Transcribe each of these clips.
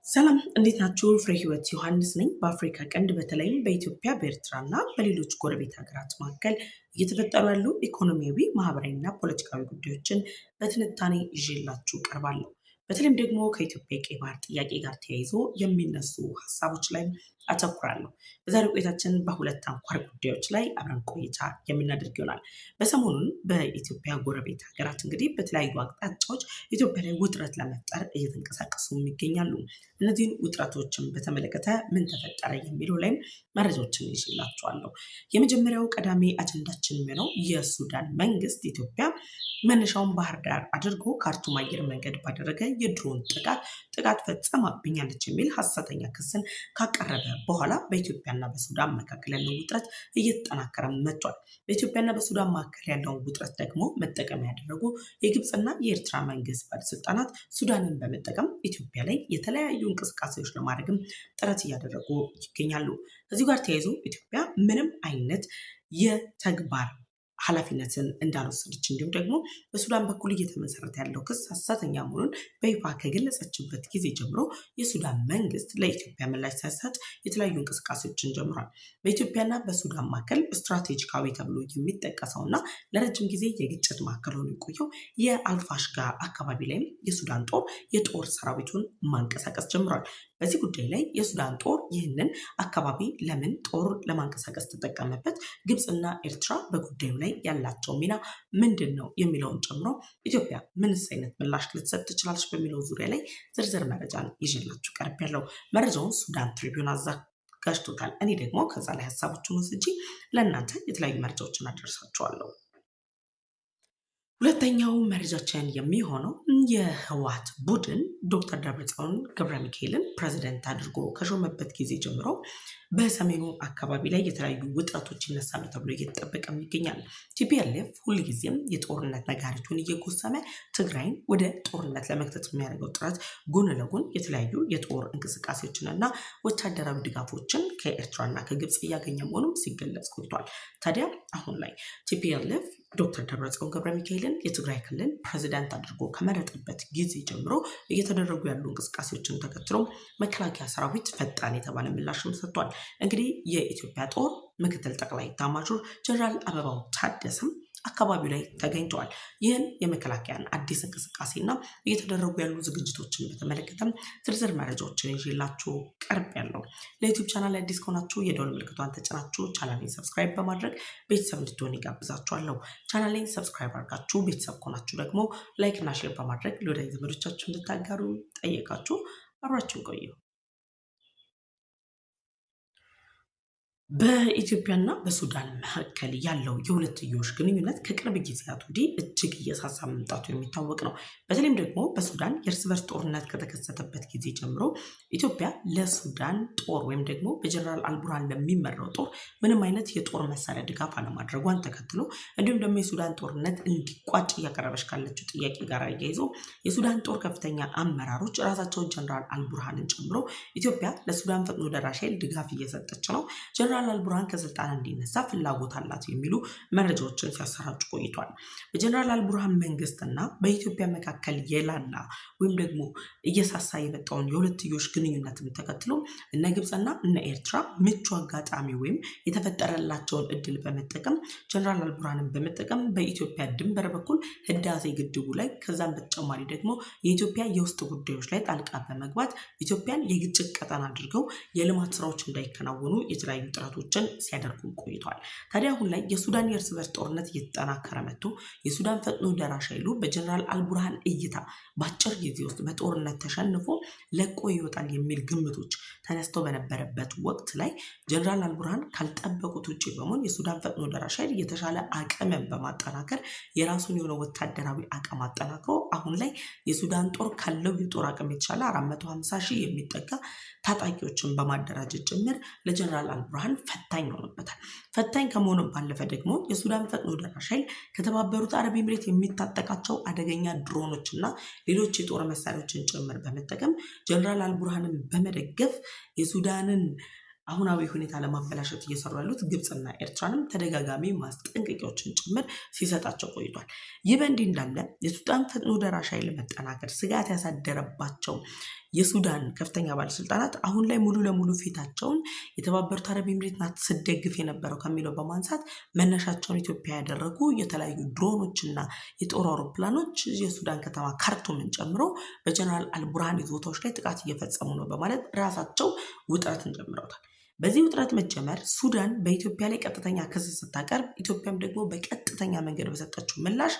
ሰላም እንዴት ናችሁ? ፍሬ ህይወት ዮሐንስ ነኝ። በአፍሪካ ቀንድ በተለይም በኢትዮጵያ በኤርትራና በሌሎች ጎረቤት ሀገራት መካከል እየተፈጠሩ ያሉ ኢኮኖሚያዊ፣ ማህበራዊና ፖለቲካዊ ጉዳዮችን በትንታኔ ይዤላችሁ ቀርባለሁ። በተለይም ደግሞ ከኢትዮጵያ የቀይ ባህር ጥያቄ ጋር ተያይዞ የሚነሱ ሀሳቦች ላይ አተኩራለሁ። በዛሬው ቆይታችን በሁለት አንኳር ጉዳዮች ላይ አብረን ቆይታ የምናደርግ ይሆናል። በሰሞኑን በኢትዮጵያ ጎረቤት ሀገራት እንግዲህ በተለያዩ አቅጣጫዎች ኢትዮጵያ ላይ ውጥረት ለመፍጠር እየተንቀሳቀሱ ይገኛሉ። እነዚህን ውጥረቶችን በተመለከተ ምን ተፈጠረ የሚለው ላይም መረጃዎችን ይዤላችኋለሁ። የመጀመሪያው ቀዳሚ አጀንዳችን የሚሆነው የሱዳን መንግስት ኢትዮጵያ መነሻውን ባህር ዳር አድርጎ ካርቱም አየር መንገድ ባደረገ የድሮን ጥቃት ፈጽማብኛለች የሚል ሐሰተኛ ክስን ካቀረበ በኋላ በኢትዮጵያና በሱዳን መካከል ያለው ውጥረት እየተጠናከረ መጥቷል። በኢትዮጵያና በሱዳን መካከል ያለውን ውጥረት ደግሞ መጠቀም ያደረጉ የግብፅና የኤርትራ መንግስት ባለስልጣናት ሱዳንን በመጠቀም ኢትዮጵያ ላይ የተለያዩ እንቅስቃሴዎች ለማድረግም ጥረት እያደረጉ ይገኛሉ። ከዚሁ ጋር ተያይዞ ኢትዮጵያ ምንም አይነት የተግባር ኃላፊነትን እንዳልወሰደች እንዲሁም ደግሞ በሱዳን በኩል እየተመሰረተ ያለው ክስ ሐሰተኛ መሆኑን በይፋ ከገለጸችበት ጊዜ ጀምሮ የሱዳን መንግስት ለኢትዮጵያ ምላሽ ሳይሰጥ የተለያዩ እንቅስቃሴዎችን ጀምሯል። በኢትዮጵያና በሱዳን መካከል ስትራቴጂካዊ ተብሎ የሚጠቀሰውና ለረጅም ጊዜ የግጭት ማዕከል ሆኖ የቆየው የአልፋሽጋ አካባቢ ላይም የሱዳን ጦር የጦር ሰራዊቱን ማንቀሳቀስ ጀምሯል። በዚህ ጉዳይ ላይ የሱዳን ጦር ይህንን አካባቢ ለምን ጦር ለማንቀሳቀስ ተጠቀመበት? ግብፅና ኤርትራ በጉዳዩ ላይ ያላቸው ሚና ምንድን ነው የሚለውን ጨምሮ ኢትዮጵያ ምንስ አይነት ምላሽ ልትሰጥ ትችላለች በሚለው ዙሪያ ላይ ዝርዝር መረጃን ይዤላችሁ ቀርቤያለሁ። መረጃውን ሱዳን ትሪቢዩን አዘጋጅቶታል። እኔ ደግሞ ከዛ ላይ ሀሳቦችን ወስጄ ለእናንተ የተለያዩ መረጃዎችን አደርሳችኋለሁ። ሁለተኛው መረጃችን የሚሆነው የህወሓት ቡድን ዶክተር ደብረጽዮን ገብረ ሚካኤልን ፕሬዝደንት አድርጎ ከሾመበት ጊዜ ጀምሮ በሰሜኑ አካባቢ ላይ የተለያዩ ውጥረቶች ይነሳሉ ተብሎ እየተጠበቀ ይገኛል። ቲፒኤልኤፍ ሁልጊዜም የጦርነት ነጋሪቱን እየጎሰመ ትግራይን ወደ ጦርነት ለመክተት የሚያደርገው ጥረት ጎን ለጎን የተለያዩ የጦር እንቅስቃሴዎችንና ወታደራዊ ድጋፎችን ከኤርትራና ከግብፅ እያገኘ መሆኑም ሲገለጽ ቆይቷል። ታዲያ አሁን ላይ ቲፒኤልኤፍ ዶክተር ደብረጽዮን ገብረ ሚካኤልን የትግራይ ክልል ፕሬዝዳንት አድርጎ ከመረጠበት ጊዜ ጀምሮ እየተደረጉ ያሉ እንቅስቃሴዎችን ተከትሎ መከላከያ ሰራዊት ፈጣን የተባለ ምላሽም ሰጥቷል። እንግዲህ የኢትዮጵያ ጦር ምክትል ጠቅላይ ኤታማዦር ጀነራል አበባው ታደሰም አካባቢው ላይ ተገኝተዋል። ይህን የመከላከያን አዲስ እንቅስቃሴና እየተደረጉ ያሉ ዝግጅቶችን በተመለከተም ዝርዝር መረጃዎችን ይዤላችሁ ቀርቤያለሁ። ለዩቲዩብ ቻናል አዲስ ከሆናችሁ የደወል ምልክቷን ተጭናችሁ ቻናሌን ሰብስክራይብ በማድረግ ቤተሰብ እንድትሆኑ ይጋብዛችኋለሁ። ቻናሌን ሰብስክራይብ አድርጋችሁ ቤተሰብ ከሆናችሁ ደግሞ ላይክ እና ሼር በማድረግ ለወዳጅ ዘመዶቻችሁ እንድታጋሩ ጠየቃችሁ። አብራችሁን ቆዩ። በኢትዮጵያና በሱዳን መካከል ያለው የሁለትዮሽ ግንኙነት ከቅርብ ጊዜያት ወዲህ እጅግ እየሳሳ መምጣቱ የሚታወቅ ነው። በተለይም ደግሞ በሱዳን የእርስ በርስ ጦርነት ከተከሰተበት ጊዜ ጀምሮ ኢትዮጵያ ለሱዳን ጦር ወይም ደግሞ በጀነራል አልቡርሃን ለሚመራው ጦር ምንም አይነት የጦር መሳሪያ ድጋፍ አለማድረጓን ተከትሎ እንዲሁም ደግሞ የሱዳን ጦርነት እንዲቋጭ እያቀረበች ካለችው ጥያቄ ጋር አያይዞ የሱዳን ጦር ከፍተኛ አመራሮች ራሳቸው ጀነራል አልቡርሃንን ጨምሮ ኢትዮጵያ ለሱዳን ፈጥኖ ደራሽ ኃይል ድጋፍ እየሰጠች ነው፣ ጀነራል አልቡርሃን ከስልጣን እንዲነሳ ፍላጎት አላት የሚሉ መረጃዎችን ሲያሰራጩ ቆይቷል። በጀነራል አልቡርሃን መንግስትና በኢትዮጵያ መካከል የላላ ወይም ደግሞ እየሳሳ የመጣውን የሁለትዮሽ ግንኙነትን ተከትሎ እነ ግብፅና እነ ኤርትራ ምቹ አጋጣሚ ወይም የተፈጠረላቸውን እድል በመጠቀም ጀነራል አልቡርሃንን በመጠቀም በኢትዮጵያ ድንበር በኩል ህዳሴ ግድቡ ላይ ከዛም በተጨማሪ ደግሞ የኢትዮጵያ የውስጥ ጉዳዮች ላይ ጣልቃ በመግባት ኢትዮጵያን የግጭት ቀጠና አድርገው የልማት ስራዎች እንዳይከናወኑ የተለያዩ ጥረቶችን ሲያደርጉ ቆይቷል። ታዲያ አሁን ላይ የሱዳን የእርስ በርስ ጦርነት እየተጠናከረ መጥቶ የሱዳን ፈጥኖ ደራሽ ኃይሉ በጀነራል አልቡርሃን እይታ በአጭር ጊዜ ውስጥ በጦርነት ተሸንፎ ለቆ ይወጣል የሚል ግምቶች ተነስተው በነበረበት ወቅት ላይ ጀነራል አልቡርሃን ካልጠበቁት ውጭ በመሆን የሱዳን ፈጥኖ ደራሽ ኃይል የተሻለ አቅምን በማጠናከር የራሱን የሆነ ወታደራዊ አቅም አጠናክሮ አሁን ላይ የሱዳን ጦር ካለው የጦር አቅም የተሻለ 450 ሺህ የሚጠጋ ታጣቂዎችን በማደራጀት ጭምር ለጀነራል አልቡርሃን ፈታኝ ሆኖበታል። ፈታኝ ከመሆኑ ባለፈ ደግሞ የሱዳን ፈጥኖ ደራሽ ኃይል ከተባበሩት አረብ ኤሚሬት የሚታጠቃቸው አደገኛ ድሮኖች እና ሌሎች የጦር መሳሪያዎችን ጭምር በመጠቀም ጀነራል አልቡርሃንን በመደገፍ የሱዳንን አሁናዊ ሁኔታ ለማበላሸት እየሰሩ ያሉት ግብፅና ኤርትራንም ተደጋጋሚ ማስጠንቀቂያዎችን ጭምር ሲሰጣቸው ቆይቷል። ይህ በእንዲህ እንዳለ የሱዳን ፈጥኖ ደራሽ ኃይል መጠናከር ስጋት ያሳደረባቸው የሱዳን ከፍተኛ ባለስልጣናት አሁን ላይ ሙሉ ለሙሉ ፊታቸውን የተባበሩት አረብ ኤምሬት ናት ስደግፍ የነበረው ከሚለው በማንሳት መነሻቸውን ኢትዮጵያ ያደረጉ የተለያዩ ድሮኖችና የጦር አውሮፕላኖች የሱዳን ከተማ ካርቱምን ጨምሮ በጀነራል አልቡርሃን ይዞታዎች ላይ ጥቃት እየፈጸሙ ነው በማለት ራሳቸው ውጥረትን ጀምረውታል። በዚህ ውጥረት መጀመር ሱዳን በኢትዮጵያ ላይ ቀጥተኛ ክስ ስታቀርብ፣ ኢትዮጵያም ደግሞ በቀጥተኛ መንገድ በሰጠችው ምላሽ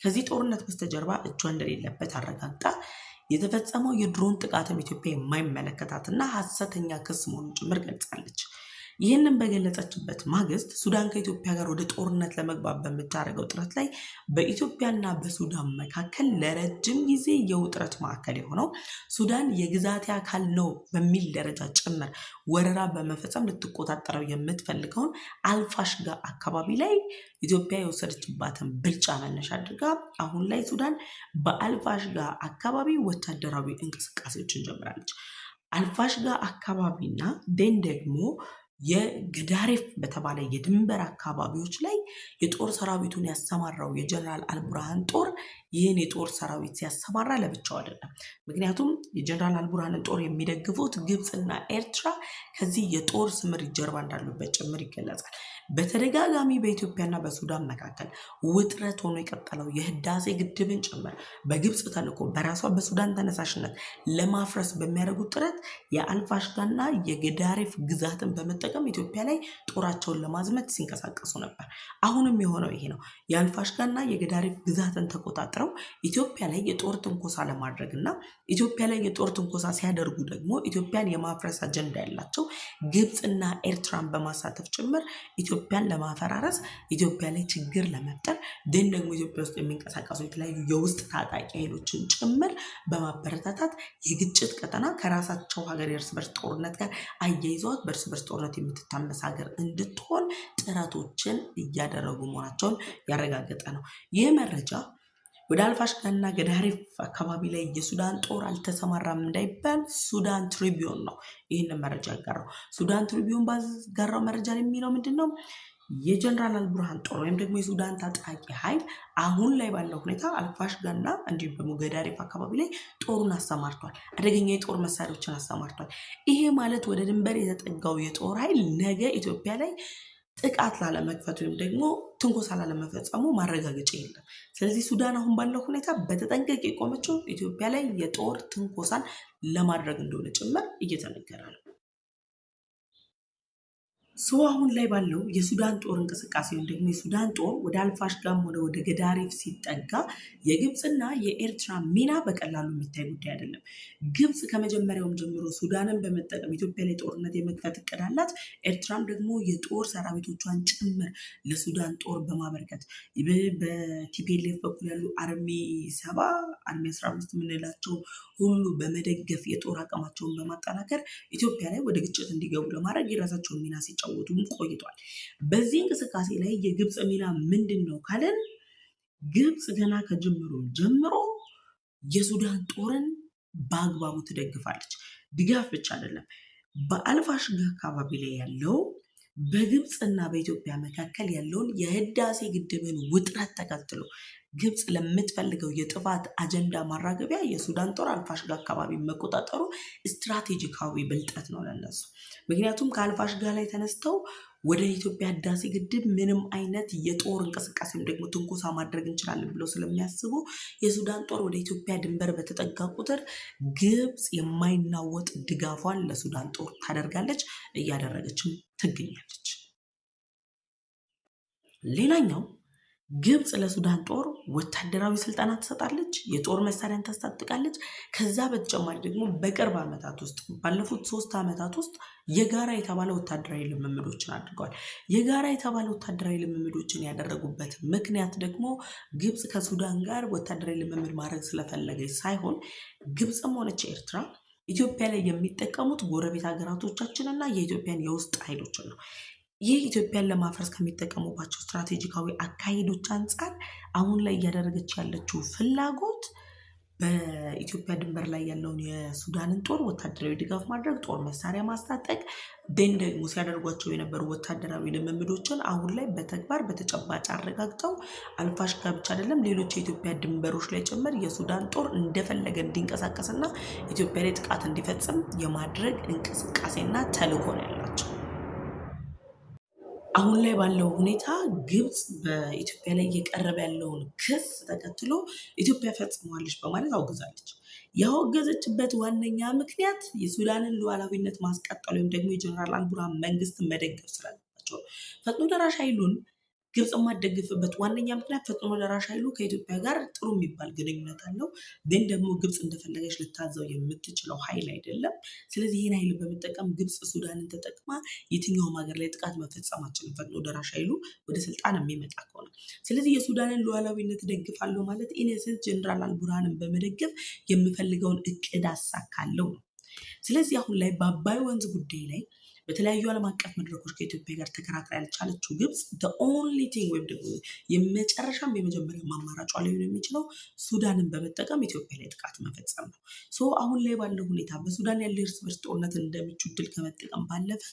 ከዚህ ጦርነት በስተጀርባ እጇ እንደሌለበት አረጋግጣ የተፈጸመው የድሮን ጥቃትም ኢትዮጵያ የማይመለከታትና ሐሰተኛ ክስ መሆኑን ጭምር ገልጻለች። ይህንን በገለጸችበት ማግስት ሱዳን ከኢትዮጵያ ጋር ወደ ጦርነት ለመግባት በምታደርገው ጥረት ላይ በኢትዮጵያና በሱዳን መካከል ለረጅም ጊዜ የውጥረት ማዕከል የሆነው ሱዳን የግዛቴ አካል ነው በሚል ደረጃ ጭምር ወረራ በመፈጸም ልትቆጣጠረው የምትፈልገውን አልፋሽጋ አካባቢ ላይ ኢትዮጵያ የወሰደችባትን ብልጫ መነሻ አድርጋ አሁን ላይ ሱዳን በአልፋሽጋ አካባቢ ወታደራዊ እንቅስቃሴዎችን ጀምራለች። አልፋሽጋ አካባቢና ደን ደግሞ የገዳሪፍ በተባለ የድንበር አካባቢዎች ላይ የጦር ሰራዊቱን ያሰማራው የጀነራል አልቡርሃን ጦር ይህን የጦር ሰራዊት ሲያሰማራ ለብቻው አይደለም። ምክንያቱም የጀነራል አልቡርሃንን ጦር የሚደግፉት ግብፅና ኤርትራ ከዚህ የጦር ስምሪት ጀርባ እንዳሉበት ጭምር ይገለጻል። በተደጋጋሚ በኢትዮጵያና በሱዳን መካከል ውጥረት ሆኖ የቀጠለው የህዳሴ ግድብን ጭምር በግብፅ ተልዕኮ በራሷ በሱዳን ተነሳሽነት ለማፍረስ በሚያደርጉት ጥረት የአልፋሽጋና የገዳሪፍ ግዛትን በመጠቀም ኢትዮጵያ ላይ ጦራቸውን ለማዝመት ሲንቀሳቀሱ ነበር። አሁንም የሆነው ይሄ ነው። የአልፋሽጋና የገዳሪፍ ግዛትን ተቆጣጥረው ኢትዮጵያ ላይ የጦር ትንኮሳ ለማድረግና ኢትዮጵያ ላይ የጦር ትንኮሳ ሲያደርጉ ደግሞ ኢትዮጵያን የማፍረስ አጀንዳ ያላቸው ግብፅና ኤርትራን በማሳተፍ ጭምር ኢትዮጵያን ለማፈራረስ፣ ኢትዮጵያ ላይ ችግር ለመፍጠር ደን ደግሞ ኢትዮጵያ ውስጥ የሚንቀሳቀሱ የተለያዩ የውስጥ ታጣቂ ኃይሎችን ጭምር በማበረታታት የግጭት ቀጠና ከራሳቸው ሀገር የእርስ በርስ ጦርነት ጋር አያይዘዋት በእርስ በርስ ጦርነት የምትታመስ ሀገር እንድትሆን ጥረቶችን እያደረጉ መሆናቸውን ያረጋገጠ ነው። ይህ መረጃ ወደ አልፋሽጋና ገዳሪፍ አካባቢ ላይ የሱዳን ጦር አልተሰማራም እንዳይባል ሱዳን ትሪቢዩን ነው ይህንን መረጃ ያጋራው። ሱዳን ትሪቢዩን ባጋራው መረጃ የሚለው ምንድን ነው? የጀነራል አልቡርሃን ጦር ወይም ደግሞ የሱዳን ታጣቂ ኃይል አሁን ላይ ባለው ሁኔታ አልፋሽጋና እንዲሁም ደግሞ ገዳሪፍ አካባቢ ላይ ጦሩን አሰማርቷል። አደገኛ የጦር መሳሪያዎችን አሰማርቷል። ይሄ ማለት ወደ ድንበር የተጠጋው የጦር ኃይል ነገ ኢትዮጵያ ላይ ጥቃት ላለመክፈት ወይም ደግሞ ትንኮሳ ላለመፈጸሙ ማረጋገጫ የለም። ስለዚህ ሱዳን አሁን ባለው ሁኔታ በተጠንቀቅ የቆመችው ኢትዮጵያ ላይ የጦር ትንኮሳን ለማድረግ እንደሆነ ጭምር እየተነገረ ነው። አሁን ላይ ባለው የሱዳን ጦር እንቅስቃሴ ወይም ደግሞ የሱዳን ጦር ወደ አልፋሽጋም ሆነ ወደ ገዳሪፍ ሲጠጋ የግብፅና የኤርትራ ሚና በቀላሉ የሚታይ ጉዳይ አይደለም። ግብፅ ከመጀመሪያውም ጀምሮ ሱዳንን በመጠቀም ኢትዮጵያ ላይ ጦርነት የመክፈት እቅድ አላት። ኤርትራም ደግሞ የጦር ሰራዊቶቿን ጭምር ለሱዳን ጦር በማበርከት በቲፒኤልኤፍ በኩል ያሉ አርሚ 7 አርሚ 15 የምንላቸው ሁሉ በመደገፍ የጦር አቅማቸውን በማጠናከር ኢትዮጵያ ላይ ወደ ግጭት እንዲገቡ ለማድረግ የራሳቸውን ሚና ሲጫወቱም ቆይቷል። በዚህ እንቅስቃሴ ላይ የግብፅ ሚና ምንድን ነው ካለን ግብፅ ገና ከጅምሩም ጀምሮ የሱዳን ጦርን በአግባቡ ትደግፋለች። ድጋፍ ብቻ አይደለም፣ በአልፋሽጋ አካባቢ ላይ ያለው በግብፅና በኢትዮጵያ መካከል ያለውን የህዳሴ ግድብን ውጥረት ተከትሎ ግብፅ ለምትፈልገው የጥፋት አጀንዳ ማራገቢያ የሱዳን ጦር አልፋሽጋ አካባቢ መቆጣጠሩ ስትራቴጂካዊ ብልጠት ነው ለነሱ። ምክንያቱም ከአልፋሽጋ ላይ ተነስተው ወደ ኢትዮጵያ ህዳሴ ግድብ ምንም አይነት የጦር እንቅስቃሴ ወይም ደግሞ ትንኮሳ ማድረግ እንችላለን ብለው ስለሚያስቡ የሱዳን ጦር ወደ ኢትዮጵያ ድንበር በተጠጋ ቁጥር ግብፅ የማይናወጥ ድጋፏን ለሱዳን ጦር ታደርጋለች፣ እያደረገችም ትገኛለች። ሌላኛው ግብፅ ለሱዳን ጦር ወታደራዊ ስልጠና ትሰጣለች፣ የጦር መሳሪያን ታስታጥቃለች። ከዛ በተጨማሪ ደግሞ በቅርብ ዓመታት ውስጥ ባለፉት 3 ዓመታት ውስጥ የጋራ የተባለ ወታደራዊ ልምምዶችን አድርገዋል። የጋራ የተባለ ወታደራዊ ልምምዶችን ያደረጉበት ምክንያት ደግሞ ግብፅ ከሱዳን ጋር ወታደራዊ ልምምድ ማድረግ ስለፈለገች ሳይሆን ግብፅም ሆነች ኤርትራ ኢትዮጵያ ላይ የሚጠቀሙት ጎረቤት ሀገራቶቻችንና የኢትዮጵያን የውስጥ ኃይሎችን ነው። ይህ ኢትዮጵያን ለማፍረስ ከሚጠቀሙባቸው ስትራቴጂካዊ አካሄዶች አንጻር አሁን ላይ እያደረገች ያለችው ፍላጎት በኢትዮጵያ ድንበር ላይ ያለውን የሱዳንን ጦር ወታደራዊ ድጋፍ ማድረግ፣ ጦር መሳሪያ ማስታጠቅ፣ ደን ደግሞ ሲያደርጓቸው የነበሩ ወታደራዊ ልምምዶችን አሁን ላይ በተግባር በተጨባጭ አረጋግጠው አልፋሽጋ ብቻ አይደለም ሌሎች የኢትዮጵያ ድንበሮች ላይ ጭምር የሱዳን ጦር እንደፈለገ እንዲንቀሳቀስና ኢትዮጵያ ላይ ጥቃት እንዲፈጽም የማድረግ እንቅስቃሴና ተልዕኮ ነው ያላቸው። አሁን ላይ ባለው ሁኔታ ግብጽ በኢትዮጵያ ላይ እየቀረበ ያለውን ክስ ተከትሎ ኢትዮጵያ ፈጽመዋለች በማለት አውግዛለች። ያወገዘችበት ዋነኛ ምክንያት የሱዳንን ሉዓላዊነት ማስቀጠል ወይም ደግሞ የጀነራል አልቡርሃን መንግስትን መደገፍ ስላለባቸው ፈጥኖ ደራሽ ኃይሉን ግብጽ የማትደግፍበት ዋነኛ ምክንያት ፈጥኖ ደራሽ ኃይሉ ከኢትዮጵያ ጋር ጥሩ የሚባል ግንኙነት አለው፣ ግን ደግሞ ግብጽ እንደፈለገች ልታዘው የምትችለው ኃይል አይደለም። ስለዚህ ይህን ኃይል በመጠቀም ግብጽ ሱዳንን ተጠቅማ የትኛውም ሀገር ላይ ጥቃት መፈጸም አትችልም፣ ፈጥኖ ደራሽ ኃይሉ ወደ ስልጣን የሚመጣ ከሆነ። ስለዚህ የሱዳንን ሉዓላዊነት ደግፋለሁ ማለት ኢኔሴንስ ጀነራል አልቡርሃንን በመደገፍ የምፈልገውን እቅድ አሳካለሁ ነው። ስለዚህ አሁን ላይ ወንዝ ጉዳይ ላይ በተለያዩ ዓለም አቀፍ መድረኮች ከኢትዮጵያ ጋር ተከራክራ ያልቻለችው ግብጽ ኦንሊ ቲንግ ወይም ደግሞ የመጨረሻም የመጀመሪያ አማራጯ ሊሆን የሚችለው ሱዳንን በመጠቀም ኢትዮጵያ ላይ ጥቃት መፈጸም ነው። አሁን ላይ ባለው ሁኔታ በሱዳን ያለ እርስ በርስ ጦርነትን እንደምቹ ድል ከመጠቀም ባለፈ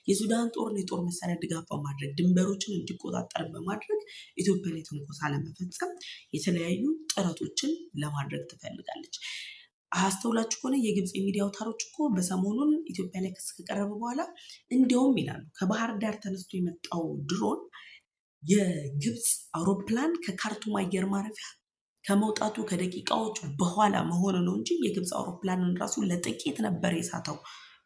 የሱዳን ጦርን የጦር መሳሪያ ድጋፍ በማድረግ ድንበሮችን እንዲቆጣጠር በማድረግ ኢትዮጵያ ላይ ትንኮሳ ለመፈጸም የተለያዩ ጥረቶችን ለማድረግ ትፈልጋለች። አስተውላችሁ ከሆነ የግብጽ የሚዲያ አውታሮች እኮ በሰሞኑን ኢትዮጵያ ላይ ክስ ከቀረበ በኋላ እንዲያውም ይላሉ ከባህር ዳር ተነስቶ የመጣው ድሮን የግብጽ አውሮፕላን ከካርቱም አየር ማረፊያ ከመውጣቱ ከደቂቃዎች በኋላ መሆኑ ነው እንጂ የግብጽ አውሮፕላንን ራሱ ለጥቂት ነበር የሳተው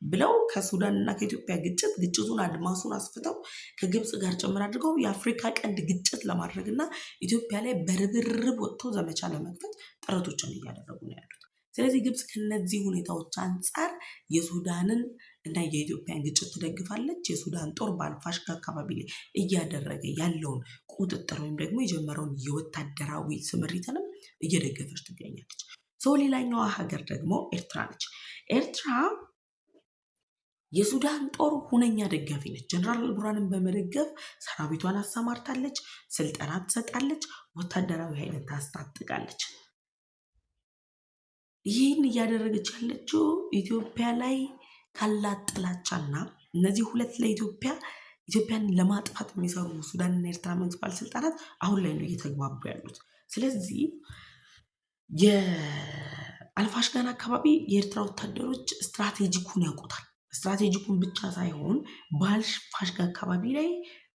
ብለው ከሱዳን እና ከኢትዮጵያ ግጭቱን አድማሱን አስፍተው ከግብጽ ጋር ጭምር አድርገው የአፍሪካ ቀንድ ግጭት ለማድረግ እና ኢትዮጵያ ላይ በርብርብ ወጥቶ ዘመቻ ለመክፈት ጥረቶችን እያደረጉ ነው ያሉት። ስለዚህ ግብጽ ከነዚህ ሁኔታዎች አንጻር የሱዳንን እና የኢትዮጵያን ግጭት ትደግፋለች። የሱዳን ጦር በአልፋሽጋ አካባቢ ላይ እያደረገ ያለውን ቁጥጥር ወይም ደግሞ የጀመረውን የወታደራዊ ስምሪትንም እየደገፈች ትገኛለች። ሌላኛዋ ሀገር ደግሞ ኤርትራ ነች። ኤርትራ የሱዳን ጦር ሁነኛ ደጋፊ ነች። ጀነራል አልቡርሃንን በመደገፍ ሰራዊቷን አሰማርታለች፣ ስልጠና ትሰጣለች፣ ወታደራዊ ኃይልን ታስታጥቃለች። ይህን እያደረገች ያለችው ኢትዮጵያ ላይ ካላት ጥላቻና እነዚህ ሁለት ኢትዮጵያን ለማጥፋት የሚሰሩ ሱዳንና ኤርትራ መንግስት ባለስልጣናት አሁን ላይ ነው እየተግባቡ ያሉት። ስለዚህ የአልፋሽጋን አካባቢ የኤርትራ ወታደሮች ስትራቴጂኩን ያውቁታል። ስትራቴጂኩን ብቻ ሳይሆን በአልፋሽጋ አካባቢ ላይ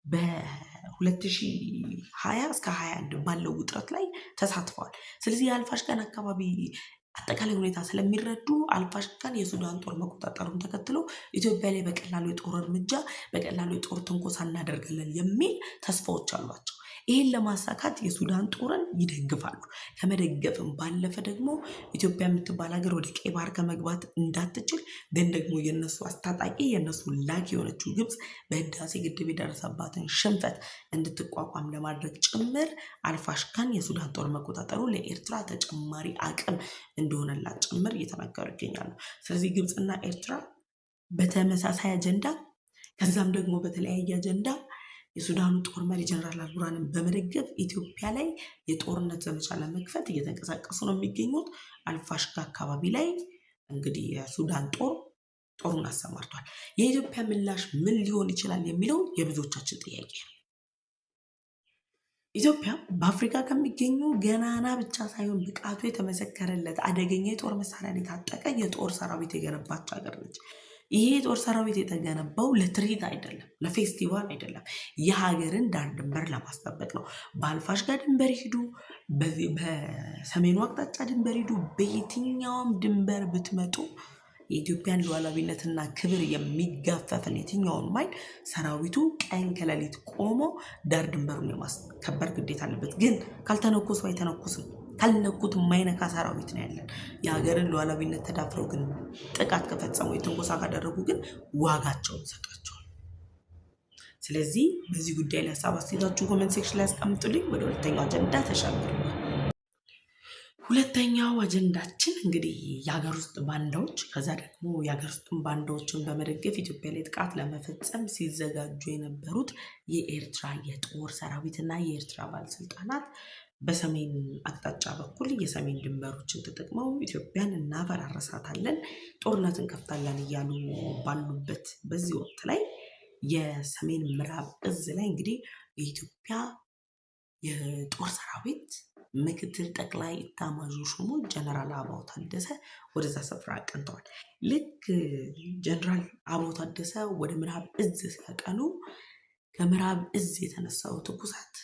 በ2020 እስከ 21 ባለው ውጥረት ላይ ተሳትፈዋል። ስለዚህ የአልፋሽጋን አካባቢ አጠቃላይ ሁኔታ ስለሚረዱ አልፋሽጋን የሱዳን ጦር መቆጣጠሩን ተከትሎ ኢትዮጵያ ላይ በቀላሉ የጦር እርምጃ በቀላሉ የጦር ትንኮሳ እናደርጋለን የሚል ተስፋዎች አሏቸው። ይህን ለማሳካት የሱዳን ጦርን ይደግፋሉ። ከመደገፍም ባለፈ ደግሞ ኢትዮጵያ የምትባል ሀገር ወደ ቀይ ባህር ከመግባት እንዳትችል ግን ደግሞ የነሱ አስታጣቂ የነሱ ላኪ የሆነችው ግብጽ በህዳሴ ግድብ የደረሰባትን ሽንፈት እንድትቋቋም ለማድረግ ጭምር አልፋሽጋን የሱዳን ጦር መቆጣጠሩ ለኤርትራ ተጨማሪ አቅም እንደሆነላት ጭምር እየተናገሩ ይገኛሉ። ስለዚህ ግብጽና ኤርትራ በተመሳሳይ አጀንዳ ከዛም ደግሞ በተለያየ አጀንዳ የሱዳኑ ጦር መሪ ጀነራል አልቡርሃንን በመደገፍ ኢትዮጵያ ላይ የጦርነት ዘመቻ ለመክፈት እየተንቀሳቀሱ ነው የሚገኙት። አልፋሽጋ አካባቢ ላይ እንግዲህ የሱዳን ጦሩን አሰማርቷል። የኢትዮጵያ ምላሽ ምን ሊሆን ይችላል የሚለው የብዙዎቻችን ጥያቄ ነው። ኢትዮጵያ በአፍሪካ ከሚገኙ ገናና ብቻ ሳይሆን ብቃቱ የተመሰከረለት አደገኛ የጦር መሳሪያ የታጠቀ የጦር ሰራዊት የገነባች ሀገር ነች። ይሄ የጦር ሰራዊት የተገነባው ለትርኢት አይደለም፣ ለፌስቲቫል አይደለም። የሀገርን ዳር ድንበር ለማስጠበቅ ነው። በአልፋሽጋ ድንበር ሂዱ፣ በሰሜኑ አቅጣጫ ድንበር ሂዱ፣ በየትኛውም ድንበር ብትመጡ የኢትዮጵያን ሉዓላዊነትና ክብር የሚጋፈፍን የትኛውን ማይል ሰራዊቱ ቀን ከሌሊት ቆሞ ዳር ድንበሩን የማስከበር ግዴታ አለበት። ግን ካልተነኮሱ አይተነኩስም። ካልነኩት የማይነካ ሰራዊት ነው ያለን። የሀገርን ሉዓላዊነት ተዳፍረው ግን ጥቃት ከፈጸሙ የትንኮሳ ካደረጉ ግን ዋጋቸውን ይሰጣቸዋል። ስለዚህ በዚህ ጉዳይ ላይ ሀሳብ አስተያየታችሁን ኮሜንት ሴክሽን ላይ ያስቀምጡልኝ። ወደ ሁለተኛው አጀንዳ ተሻገሩ። ሁለተኛው አጀንዳችን እንግዲህ የሀገር ውስጥ ባንዳዎች ከዛ ደግሞ የሀገር ውስጥ ባንዳዎችን በመደገፍ ኢትዮጵያ ላይ ጥቃት ለመፈጸም ሲዘጋጁ የነበሩት የኤርትራ የጦር ሰራዊትና የኤርትራ ባለስልጣናት በሰሜን አቅጣጫ በኩል የሰሜን ድንበሮችን ተጠቅመው ኢትዮጵያን እናፈራረሳታለን፣ ጦርነት እንከፍታለን እያሉ ባሉበት በዚህ ወቅት ላይ የሰሜን ምዕራብ እዝ ላይ እንግዲህ የኢትዮጵያ የጦር ሰራዊት ምክትል ጠቅላይ ኤታማዦር ሹሙ ጀነራል አበባው ታደሰ ወደዛ ስፍራ አቅንተዋል። ልክ ጀነራል አበባው ታደሰ ወደ ምዕራብ እዝ ሲያቀኑ ከምዕራብ እዝ የተነሳው ትኩሳት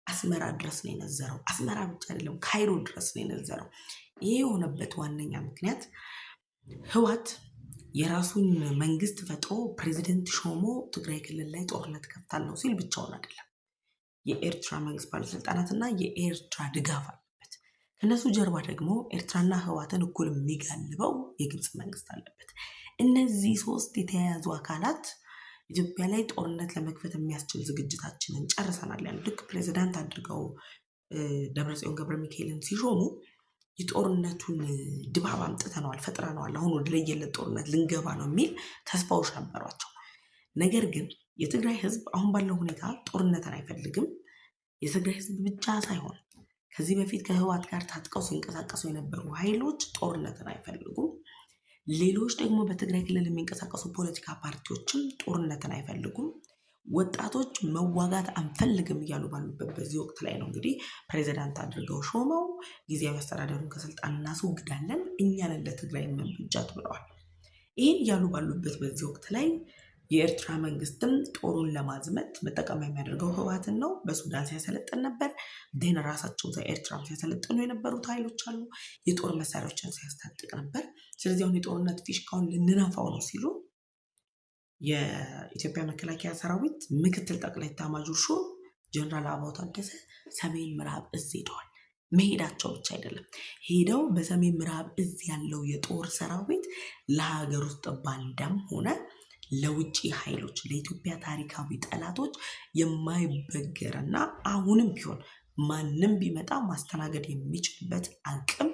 አስመራ ድረስ ነው የነዘረው። አስመራ ብቻ አይደለም ካይሮ ድረስ ነው የነዘረው። ይህ የሆነበት ዋነኛ ምክንያት ህወሓት የራሱን መንግስት ፈጥሮ ፕሬዚደንት ሾሞ ትግራይ ክልል ላይ ጦርነት ከፍታለሁ ሲል ብቻውን አይደለም። የኤርትራ መንግስት ባለስልጣናትና የኤርትራ ድጋፍ አለበት። ከነሱ ጀርባ ደግሞ ኤርትራና ህወሓትን እኩል የሚጋልበው የግብፅ መንግስት አለበት። እነዚህ ሶስት የተያያዙ አካላት ኢትዮጵያ ላይ ጦርነት ለመክፈት የሚያስችል ዝግጅታችንን ጨርሰናል ያሉ ልክ ፕሬዚዳንት አድርገው ደብረጽዮን ገብረ ሚካኤልን ሲሾሙ የጦርነቱን ድባብ አምጥተነዋል፣ ፈጥረነዋል፣ አሁን ወደ ለየለት ጦርነት ልንገባ ነው የሚል ተስፋዎች ነበሯቸው። ነገር ግን የትግራይ ህዝብ አሁን ባለው ሁኔታ ጦርነትን አይፈልግም። የትግራይ ህዝብ ብቻ ሳይሆን ከዚህ በፊት ከህወሓት ጋር ታጥቀው ሲንቀሳቀሱ የነበሩ ኃይሎች ጦርነትን አይፈልጉም። ሌሎች ደግሞ በትግራይ ክልል የሚንቀሳቀሱ ፖለቲካ ፓርቲዎችም ጦርነትን አይፈልጉም። ወጣቶች መዋጋት አንፈልግም እያሉ ባሉበት በዚህ ወቅት ላይ ነው እንግዲህ ፕሬዚዳንት አድርገው ሾመው ጊዜያዊ አስተዳደሩን ከስልጣን እናስወግዳለን፣ እኛን እንደ ትግራይ መንብጃት ብለዋል። ይህን እያሉ ባሉበት በዚህ ወቅት ላይ የኤርትራ መንግስትም ጦሩን ለማዝመት መጠቀሚያ የሚያደርገው ህወሓትን ነው። በሱዳን ሲያሰለጥን ነበር። ደን ራሳቸው ኤርትራ ሲያሰለጥኑ የነበሩት ኃይሎች አሉ። የጦር መሳሪያዎችን ሲያስታጥቅ ነበር። ስለዚህ አሁን የጦርነት ፊሽካውን ልንነፋው ነው ሲሉ የኢትዮጵያ መከላከያ ሰራዊት ምክትል ጠቅላይ ኤታማዦር ሹም ጀነራል አበባው ታደሰ ሰሜን ምዕራብ እዝ ሄደዋል። መሄዳቸው ብቻ አይደለም፣ ሄደው በሰሜን ምዕራብ እዝ ያለው የጦር ሰራዊት ለሀገር ውስጥ ባንዳም ሆነ ለውጭ ኃይሎች ለኢትዮጵያ ታሪካዊ ጠላቶች የማይበገርና አሁንም ቢሆን ማንም ቢመጣ ማስተናገድ የሚችልበት አቅም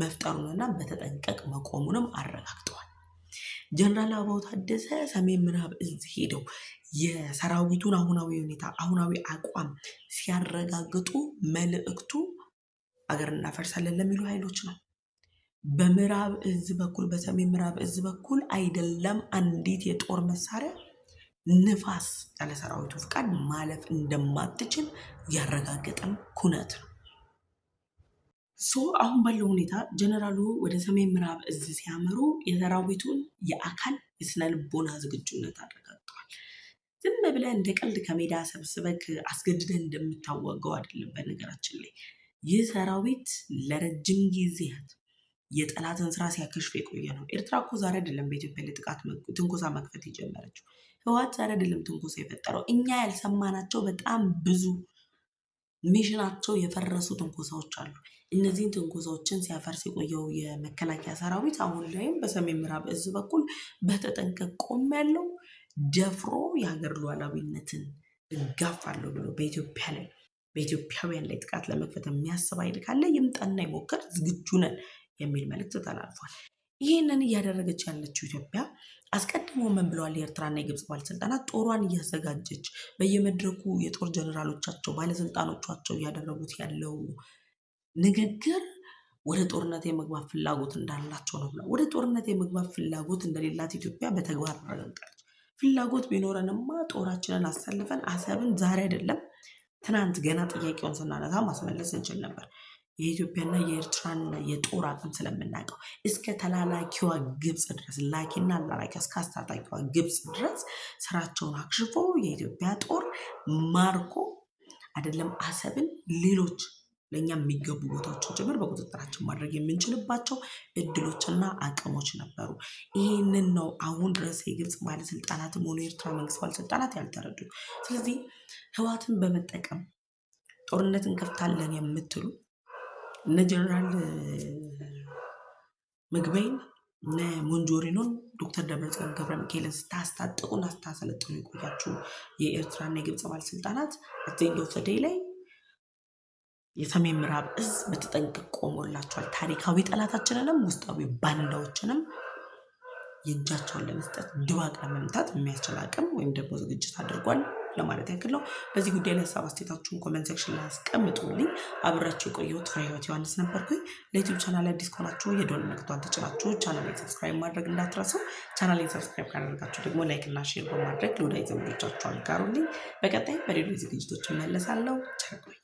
መፍጠሩንና በተጠንቀቅ መቆሙንም አረጋግጠዋል። ጀነራል አበባው ታደሰ ሰሜን ምዕራብ እዝ ሄደው የሰራዊቱን አሁናዊ ሁኔታ አሁናዊ አቋም ሲያረጋግጡ መልእክቱ አገር እናፈርሳለን ለሚሉ ኃይሎች ነው። በምዕራብ እዝ በኩል በሰሜን ምዕራብ እዝ በኩል አይደለም አንዲት የጦር መሳሪያ ንፋስ ያለ ሰራዊቱ ፍቃድ ማለፍ እንደማትችል ያረጋገጠም ኩነት ነው። አሁን ባለው ሁኔታ ጀነራሉ ወደ ሰሜን ምዕራብ እዝ ሲያመሩ የሰራዊቱን የአካል የስነ ልቦና ዝግጁነት አረጋግጠዋል። ዝም ብለህ እንደ ቀልድ ከሜዳ ሰብስበክ አስገድደህ እንደምታወገው አይደለም። በነገራችን ላይ ይህ ሰራዊት ለረጅም ጊዜያት የጠላትን ስራ ሲያከሽፍ የቆየ ነው። ኤርትራ እኮ ዛሬ አይደለም በኢትዮጵያ ላይ ትንኮሳ መክፈት የጀመረችው። ህወሓት ዛሬ አይደለም ትንኮሳ የፈጠረው። እኛ ያልሰማናቸው በጣም ብዙ ሚሽናቸው የፈረሱ ትንኮሳዎች አሉ። እነዚህን ትንኮሳዎችን ሲያፈርስ የቆየው የመከላከያ ሰራዊት አሁን ላይም በሰሜን ምዕራብ እዝ በኩል በተጠንቀቅ ቆም ያለው ደፍሮ የሀገር ሉዓላዊነትን እጋፋለሁ ብሎ በኢትዮጵያውያን ላይ ጥቃት ለመክፈት የሚያስብ ኃይል ካለ ይምጣና ይሞክር፣ ዝግጁ ነን የሚል መልእክት ተላልፏል። ይህንን እያደረገች ያለችው ኢትዮጵያ አስቀድሞ ምን ብለዋል? የኤርትራና የግብፅ ባለስልጣናት ጦሯን እያዘጋጀች በየመድረኩ የጦር ጀነራሎቻቸው ባለስልጣኖቻቸው እያደረጉት ያለው ንግግር ወደ ጦርነት የመግባት ፍላጎት እንዳላቸው ነው ብላ ወደ ጦርነት የመግባት ፍላጎት እንደሌላት ኢትዮጵያ በተግባር አረጋግጣለች። ፍላጎት ቢኖረንማ ጦራችንን አሰልፈን አሰብን ዛሬ አይደለም ትናንት ገና ጥያቄውን ስናነሳ ማስመለስ እንችል ነበር። የኢትዮጵያና የኤርትራን የጦር አቅም ስለምናውቀው እስከ ተላላኪዋ ግብፅ ድረስ ላኪና አላላኪ እስከ አስታጣቂዋ ግብፅ ድረስ ስራቸውን አክሽፎ የኢትዮጵያ ጦር ማርኮ አይደለም አሰብን ሌሎች ለእኛ የሚገቡ ቦታዎችን ጭምር በቁጥጥራችን ማድረግ የምንችልባቸው እድሎችና አቅሞች ነበሩ። ይህንን ነው አሁን ድረስ የግብፅ ባለስልጣናትም ሆነ የኤርትራ መንግስት ባለስልጣናት ያልተረዱት። ስለዚህ ህወሓትን በመጠቀም ጦርነት እንከፍታለን የምትሉ እነ ጀነራል ምግበይን እነ ሞንጆሪኖን ዶክተር ደብረጽዮን ገብረ ሚካኤልን ስታስታጥቁና ስታሰለጥኑ የቆያችሁ የኤርትራና የግብፅ ባለስልጣናት አቴንድ ኦፍ ዘ ዴይ ላይ የሰሜን ምዕራብ እዝ በተጠንቀቅ ቆሞላቸዋል። ታሪካዊ ጠላታችንንም ውስጣዊ ባንዳዎችንም የእጃቸውን ለመስጠት ድባቅ ለመምታት የሚያስችል አቅም ወይም ደግሞ ዝግጅት አድርጓል። ለማለት ያክል ነው። በዚህ ጉዳይ ላይ ሀሳብ አስተያየታችሁን ኮሜንት ሴክሽን ላይ አስቀምጡልኝ። አብራችሁ የቆየሁት ፍሬህይወት ዮሐንስ ነበርኩኝ። ለዩቲዩብ ቻናል አዲስ ከሆናችሁ የደወል ምልክቷን ተጭናችሁ ቻናሌን ሰብስክራይብ ማድረግ እንዳትረሱ። ቻናሌን ሰብስክራይብ ካደረጋችሁ ደግሞ ላይክ እና ሼር በማድረግ ለወዳጅ ዘመዶቻችሁ አጋሩልኝ። በቀጣይ በሌሎች ዝግጅቶች እመለሳለሁ። ቸር ቆዩ።